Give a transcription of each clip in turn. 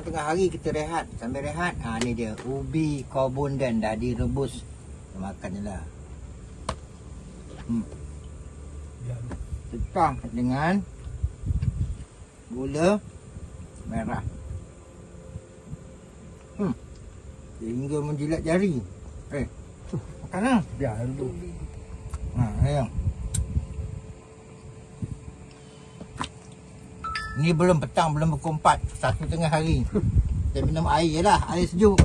tengah hari kita rehat. Sambil rehat, ni dia ubi kobondan dah direbus. Kita makan je lah. Tetang dengan gula merah. Hingga menjilat jari. Makan lah. Biar dulu. Ayam. Ni belum petang, belum pukul 4. 1 tengah hari. Kita minum air je lah, air sejuk.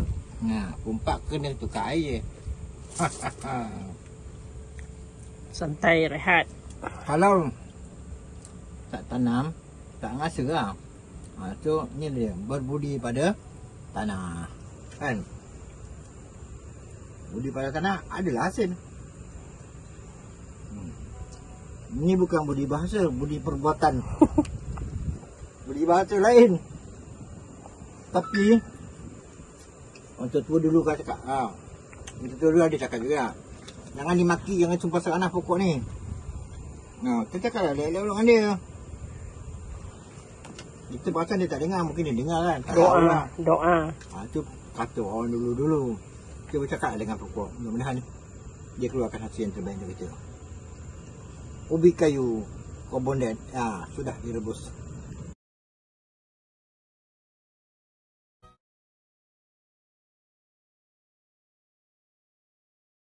Pukul 4 kena tukar air. Santai rehat. Kalau tak tanam, tak ngasa lah. So ni dia, berbudi pada tanah. Kan? Budi pada tanah adalah hasil. Ini bukan budi bahasa, budi perbuatan. Budi bahasa lain. Tapi orang tua dulu kan cakap, orang tua dulu ada cakap juga, jangan dimaki, jangan sumpah seranah pokok ni. Kita cakap lah elok-elok dengan dia. Kita pasal dia tak dengar, mungkin dia dengar kan. Doa. Itu kata orang dulu-dulu. Kita bercakap dengan pokok, mudah-mudahan dia keluarkan hasil yang terbaik dari kita. Ubi kayu kobondan sudah direbus.